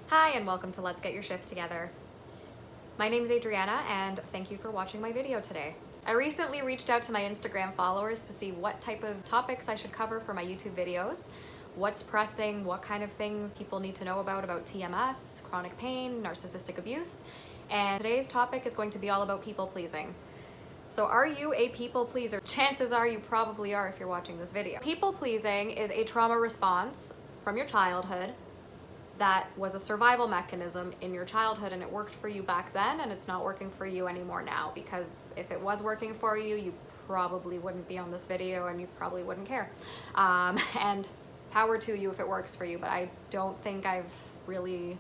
Hi and welcome to Let's Get Your Shift Together. My name's Adriana and thank you for watching my video today. I recently reached out to my Instagram followers to see what type of topics I should cover for my YouTube videos, what's pressing, what kind of things people need to know about TMS, chronic pain, narcissistic abuse, and today's topic is going to be all about people pleasing. So are you a people pleaser? Chances are you probably are if you're watching this video. People pleasing is a trauma response from your childhood that was a survival mechanism in your childhood, and it worked for you back then and it's not working for you anymore now, because if it was working for you, you probably wouldn't be on this video and you probably wouldn't care. And power to you if it works for you, but I don't think I've really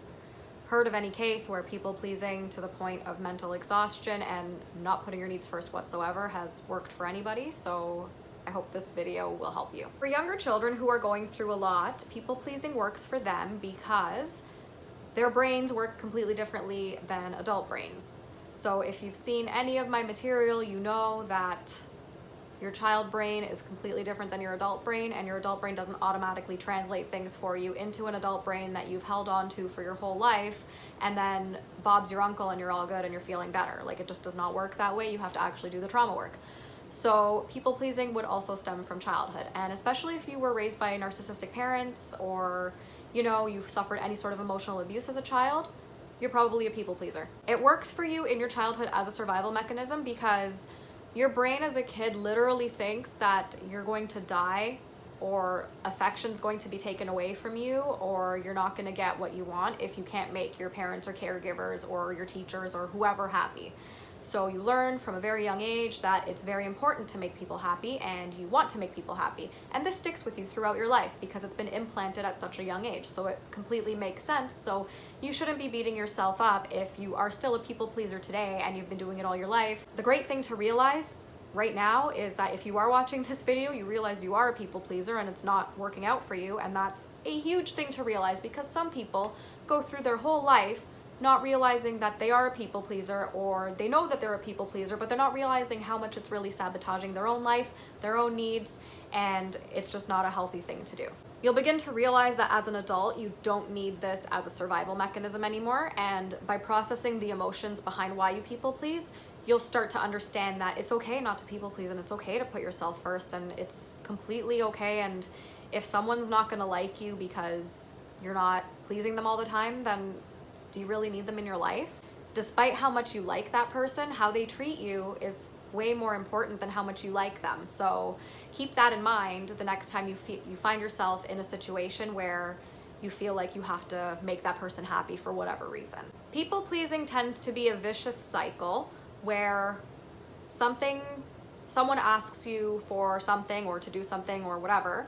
heard of any case where people pleasing to the point of mental exhaustion and not putting your needs first whatsoever has worked for anybody. So I hope this video will help you. For younger children who are going through a lot, people pleasing works for them because their brains work completely differently than adult brains. So if you've seen any of my material, you know that your child brain is completely different than your adult brain, and your adult brain doesn't automatically translate things for you into an adult brain that you've held on to for your whole life, and then Bob's your uncle and you're all good and you're feeling better. Like, it just does not work that way. You have to actually do the trauma work. So people pleasing would also stem from childhood, and especially if you were raised by narcissistic parents, or you suffered any sort of emotional abuse as a child, you're probably a people pleaser. It works for you in your childhood as a survival mechanism because your brain as a kid literally thinks that you're going to die, or affection's going to be taken away from you, or you're not going to get what you want if you can't make your parents or caregivers or your teachers or whoever happy. So you learn from a very young age that it's very important to make people happy, and you want to make people happy. And this sticks with you throughout your life because it's been implanted at such a young age. So it completely makes sense. So you shouldn't be beating yourself up if you are still a people pleaser today and you've been doing it all your life. The great thing to realize right now is that if you are watching this video, you realize you are a people pleaser and it's not working out for you. And that's a huge thing to realize, because some people go through their whole life not realizing that they are a people pleaser, or they know that they're a people pleaser, but they're not realizing how much it's really sabotaging their own life, their own needs, and it's just not a healthy thing to do. You'll begin to realize that as an adult, you don't need this as a survival mechanism anymore, and by processing the emotions behind why you people please, you'll start to understand that it's okay not to people please, and it's okay to put yourself first, and it's completely okay. And if someone's not gonna like you because you're not pleasing them all the time, then do you really need them in your life? Despite how much you like that person, how they treat you is way more important than how much you like them. So keep that in mind the next time you find yourself in a situation where you feel like you have to make that person happy for whatever reason. People pleasing tends to be a vicious cycle where someone asks you for something or to do something or whatever,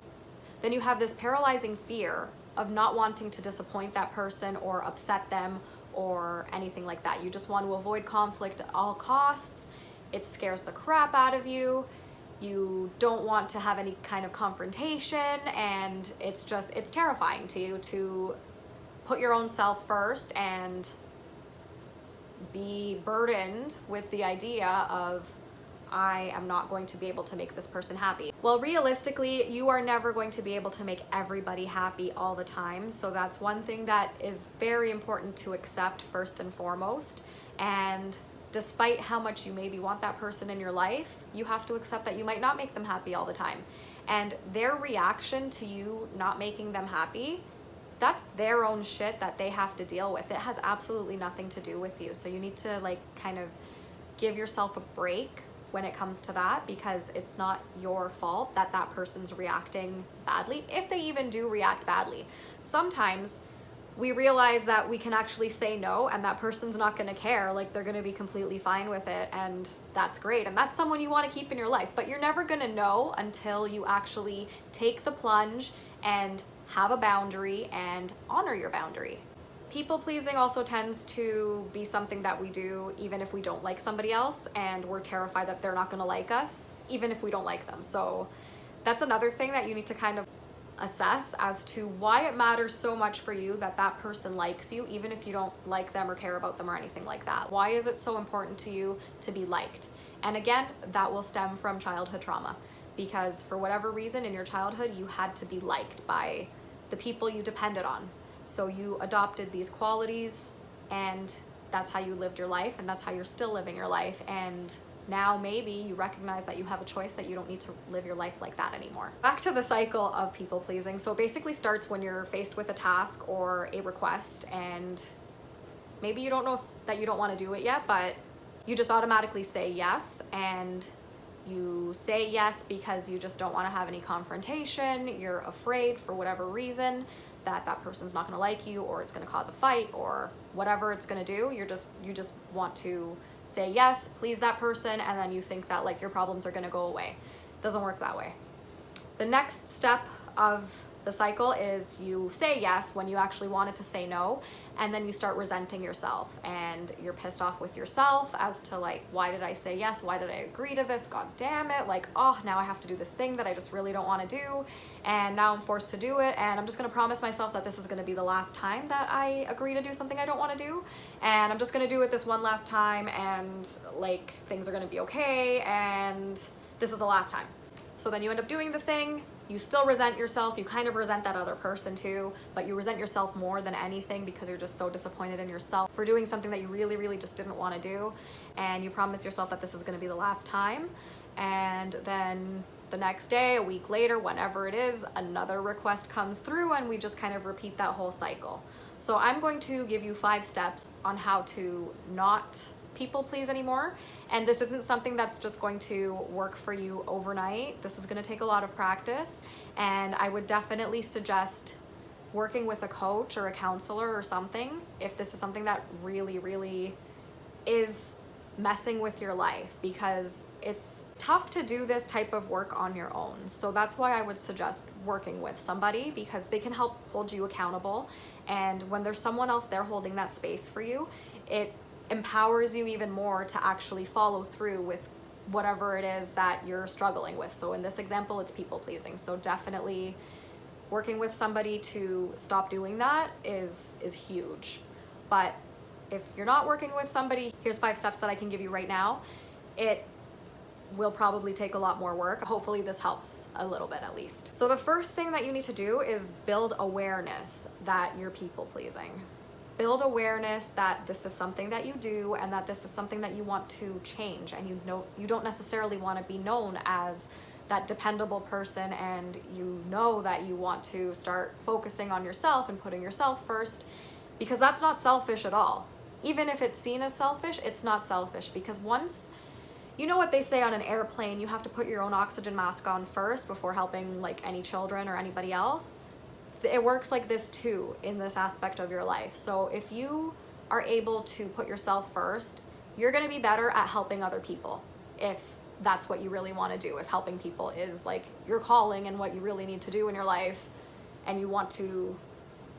then you have this paralyzing fear of not wanting to disappoint that person or upset them or anything like that. You just want to avoid conflict at all costs. It scares the crap out of you. You don't want to have any kind of confrontation, and it's terrifying to you to put your own self first and be burdened with the idea of, I am not going to be able to make this person happy. Well, realistically, you are never going to be able to make everybody happy all the time. So that's one thing that is very important to accept first and foremost. And despite how much you maybe want that person in your life, you have to accept that you might not make them happy all the time. And their reaction to you not making them happy, that's their own shit that they have to deal with. It has absolutely nothing to do with you. So you need to kind of give yourself a break when it comes to that, because it's not your fault that that person's reacting badly, if they even do react badly. Sometimes we realize that we can actually say no and that person's not going to care, like they're going to be completely fine with it, and that's great, and that's someone you want to keep in your life. But you're never going to know until you actually take the plunge and have a boundary and honor your boundary. People pleasing also tends to be something that we do even if we don't like somebody else, and we're terrified that they're not going to like us even if we don't like them. So that's another thing that you need to kind of assess as to why it matters so much for you that that person likes you even if you don't like them or care about them or anything like that. Why is it so important to you to be liked? And again, that will stem from childhood trauma, because for whatever reason in your childhood you had to be liked by the people you depended on. So you adopted these qualities, and that's how you lived your life, and that's how you're still living your life. And now maybe you recognize that you have a choice, that you don't need to live your life like that anymore. Back to the cycle of people pleasing. So it basically starts when you're faced with a task or a request, and maybe you don't know that you don't want to do it yet, but you just automatically say yes, and you say yes because you just don't want to have any confrontation. You're afraid for whatever reason that that person's not going to like you, or it's going to cause a fight, or whatever it's going to do. You just want to say yes, please that person, and then you think that like your problems are going to go away. It doesn't work that way. The next step of the cycle is you say yes when you actually wanted to say no, and then you start resenting yourself, and you're pissed off with yourself as to like, why did I say yes? Why did I agree to this? God damn it. Like, oh, now I have to do this thing that I just really don't want to do, and now I'm forced to do it, and I'm just going to promise myself that this is going to be the last time that I agree to do something I don't want to do, and I'm just going to do it this one last time, and like things are going to be okay, and this is the last time. So then you end up doing the thing. You still resent yourself. You kind of resent that other person too, but you resent yourself more than anything because you're just so disappointed in yourself for doing something that you really, really just didn't want to do. And you promise yourself that this is going to be the last time. And then the next day, a week later, whenever it is, another request comes through, and we just kind of repeat that whole cycle. So I'm going to give you 5 steps on how to not people please anymore. And this isn't something that's just going to work for you overnight. This is going to take a lot of practice, and I would definitely suggest working with a coach or a counselor or something if this is something that really, really is messing with your life, because it's tough to do this type of work on your own. So that's why I would suggest working with somebody, because they can help hold you accountable, and when there's someone else there holding that space for you, it empowers you even more to actually follow through with whatever it is that you're struggling with. So in this example, it's people pleasing. So definitely working with somebody to stop doing that is huge. But if you're not working with somebody, here's 5 steps that I can give you right now. It will probably take a lot more work. Hopefully this helps a little bit at least. So the first thing that you need to do is build awareness that you're people pleasing. Build awareness that this is something that you do, and that this is something that you want to change, and you don't necessarily want to be known as that dependable person, and you know that you want to start focusing on yourself and putting yourself first, because that's not selfish at all. Even if it's seen as selfish, it's not selfish, because once, you know what they say on an airplane, you have to put your own oxygen mask on first before helping like any children or anybody else. It works like this too in this aspect of your life. So if you are able to put yourself first, you're going to be better at helping other people, if that's what you really want to do. If helping people is like your calling and what you really need to do in your life, and you want to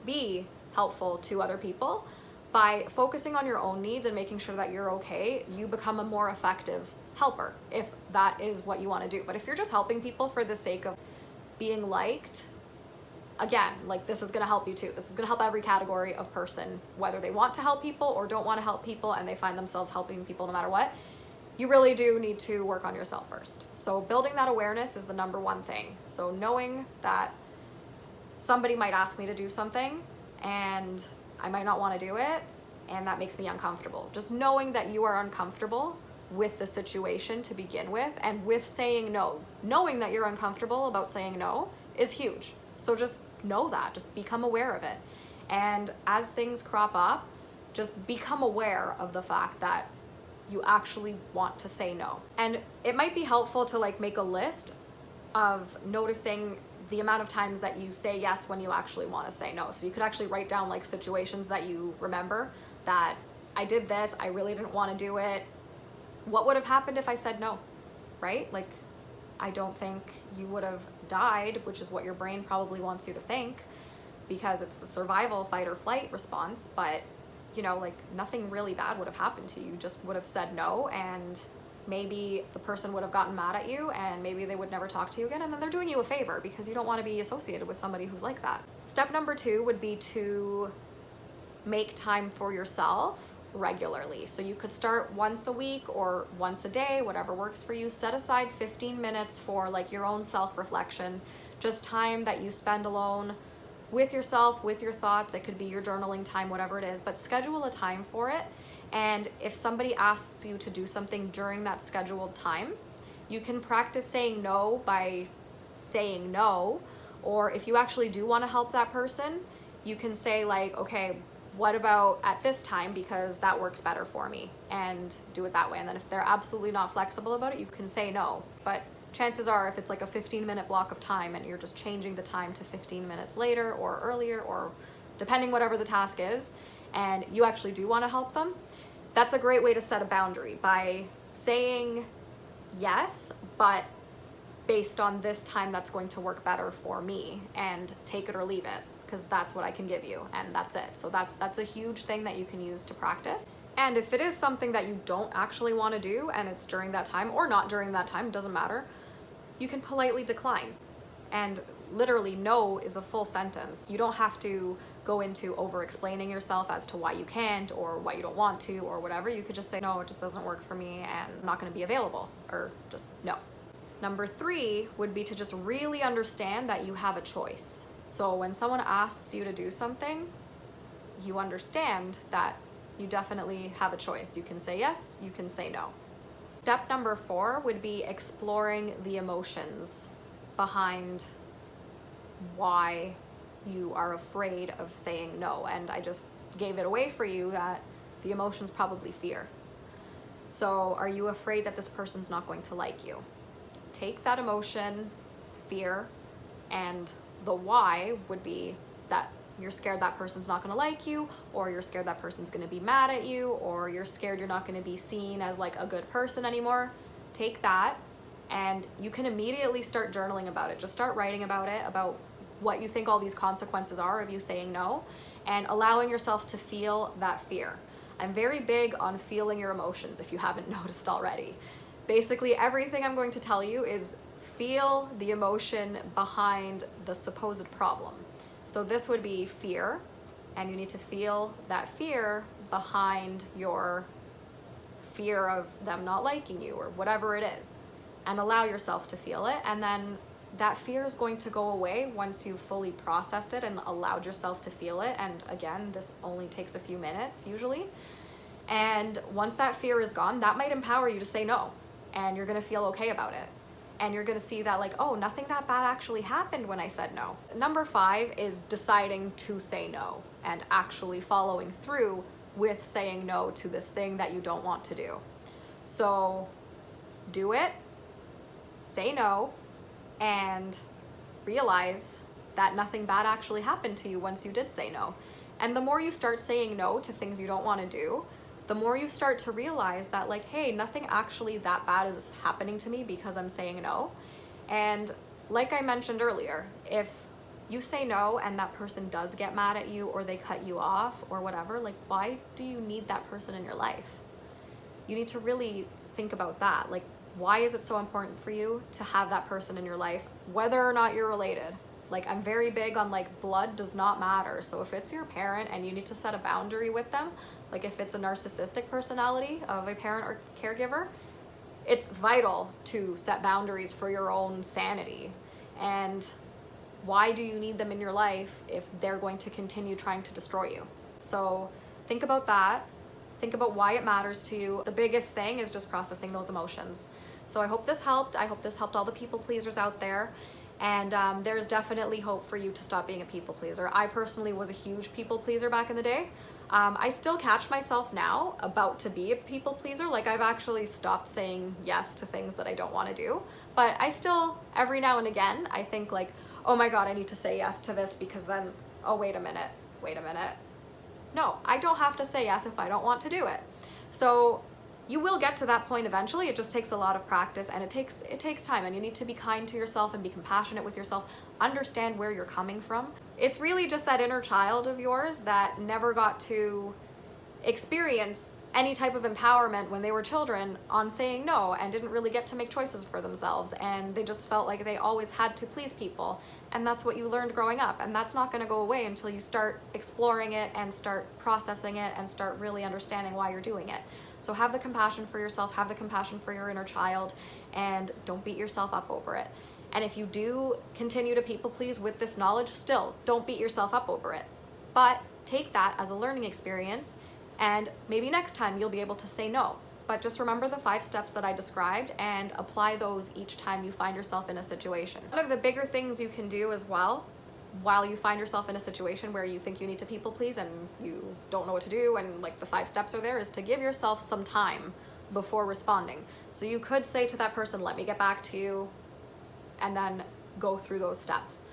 be helpful to other people, by focusing on your own needs and making sure that you're okay, you become a more effective helper, if that is what you want to do. But if you're just helping people for the sake of being liked, again, like this is going to help you too. This is going to help every category of person, whether they want to help people or don't want to help people, and they find themselves helping people no matter what. You really do need to work on yourself first. So building that awareness is the number 1 thing. So knowing that somebody might ask me to do something and I might not want to do it, and that makes me uncomfortable. Just knowing that you are uncomfortable with the situation to begin with, and with saying no. Knowing that you're uncomfortable about saying no is huge. So just know that, just become aware of it. And as things crop up, just become aware of the fact that you actually want to say no. And it might be helpful to like make a list of noticing the amount of times that you say yes when you actually want to say no. So you could actually write down like situations that you remember that I did this, I really didn't want to do it. What would have happened if I said no, right? Like, I don't think you would have died, which is what your brain probably wants you to think, because it's the survival fight or flight response. But you know, like nothing really bad would have happened to you. You just would have said no, and maybe the person would have gotten mad at you, and maybe they would never talk to you again, and then they're doing you a favor because you don't want to be associated with somebody who's like that. Step number 2 would be to make time for yourself regularly. So you could start once a week or once a day, whatever works for you. Set aside 15 minutes for like your own self-reflection, just time that you spend alone, with yourself, with your thoughts. It could be your journaling time, whatever it is, but schedule a time for it. And if somebody asks you to do something during that scheduled time, you can practice saying no by saying no. Or if you actually do want to help that person, you can say like, okay, what about at this time, because that works better for me, and do it that way. And then if they're absolutely not flexible about it, you can say no. But chances are, if it's like a 15-minute block of time and you're just changing the time to 15 minutes later or earlier, or depending whatever the task is, and you actually do want to help them, that's a great way to set a boundary by saying yes, but based on this time that's going to work better for me, and take it or leave it, because that's what I can give you, and that's it. So that's a huge thing that you can use to practice. And if it is something that you don't actually want to do, and it's during that time or not during that time, doesn't matter, you can politely decline. And literally, no is a full sentence. You don't have to go into over explaining yourself as to why you can't or why you don't want to or whatever. You could just say, no, it just doesn't work for me and I'm not going to be available, or just no. Number 3 would be to just really understand that you have a choice. So when someone asks you to do something, you understand that you definitely have a choice. You can say yes, you can say no. Step number 4 would be exploring the emotions behind why you are afraid of saying no. And I just gave it away for you that the emotion's probably fear. So are you afraid that this person's not going to like you? Take that emotion, fear, and the why would be that you're scared that person's not going to like you, or you're scared that person's going to be mad at you, or you're scared you're not going to be seen as like a good person anymore. Take that, and you can immediately start journaling about it. Just start writing about it, about what you think all these consequences are of you saying no, and allowing yourself to feel that fear. I'm very big on feeling your emotions, if you haven't noticed already. Basically, everything I'm going to tell you is feel the emotion behind the supposed problem. So this would be fear, and you need to feel that fear behind your fear of them not liking you or whatever it is, and allow yourself to feel it. And then that fear is going to go away once you've fully processed it and allowed yourself to feel it. And again, this only takes a few minutes usually. And once that fear is gone, that might empower you to say no, and you're going to feel okay about it. And you're going to see that like, oh, nothing that bad actually happened when I said no. Number 5 is deciding to say no and actually following through with saying no to this thing that you don't want to do. So do it, say no, and realize that nothing bad actually happened to you once you did say no. And the more you start saying no to things you don't want to do, the more you start to realize that like, hey, nothing actually that bad is happening to me because I'm saying no. And like I mentioned earlier, if you say no and that person does get mad at you or they cut you off or whatever, like, why do you need that person in your life? You need to really think about that. Like, why is it so important for you to have that person in your life, whether or not you're related? Like, I'm very big on like, blood does not matter. So if it's your parent and you need to set a boundary with them, like if it's a narcissistic personality of a parent or caregiver, it's vital to set boundaries for your own sanity. And why do you need them in your life if they're going to continue trying to destroy you? So think about that. Think about why it matters to you. The biggest thing is just processing those emotions. So I hope this helped. I hope this helped all the people pleasers out there. And there's definitely hope for you to stop being a people pleaser. I personally was a huge people pleaser back in the day. I still catch myself now about to be a people pleaser. Like, I've actually stopped saying yes to things that I don't want to do. But I still, every now and again, I think like, oh my God, I need to say yes to this, because then, oh, wait a minute. No, I don't have to say yes if I don't want to do it. So you will get to that point eventually. It just takes a lot of practice, and it takes time, and you need to be kind to yourself and be compassionate with yourself, understand where you're coming from. It's really just that inner child of yours that never got to experience any type of empowerment when they were children on saying no, and didn't really get to make choices for themselves, and they just felt like they always had to please people. And that's what you learned growing up, and that's not going to go away until you start exploring it and start processing it and start really understanding why you're doing it. So have the compassion for yourself, have the compassion for your inner child, and don't beat yourself up over it. And if you do continue to people please with this knowledge, still don't beat yourself up over it. But take that as a learning experience, and maybe next time you'll be able to say no. But just remember the 5 steps that I described and apply those each time you find yourself in a situation. One of the bigger things you can do as well, while you find yourself in a situation where you think you need to people please and you don't know what to do, and like the 5 steps are there, is to give yourself some time before responding. So you could say to that person, let me get back to you, and then go through those steps.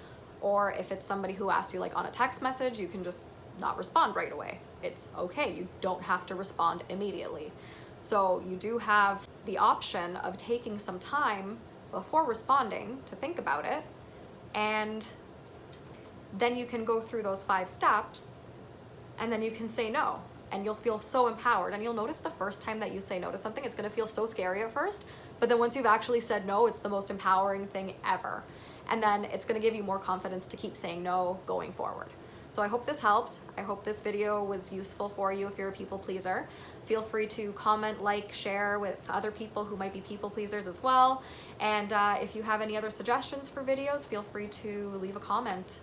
Or if it's somebody who asked you like on a text message, you can just not respond right away. It's okay, you don't have to respond immediately. So you do have the option of taking some time before responding to think about it, and then you can go through those 5 steps, and then you can say no, and you'll feel so empowered. And you'll notice the first time that you say no to something, it's gonna feel so scary at first, but then once you've actually said no, it's the most empowering thing ever. And then it's gonna give you more confidence to keep saying no going forward. So I hope this helped. I hope this video was useful for you if you're a people pleaser. Feel free to comment, like, share with other people who might be people pleasers as well. And if you have any other suggestions for videos, feel free to leave a comment.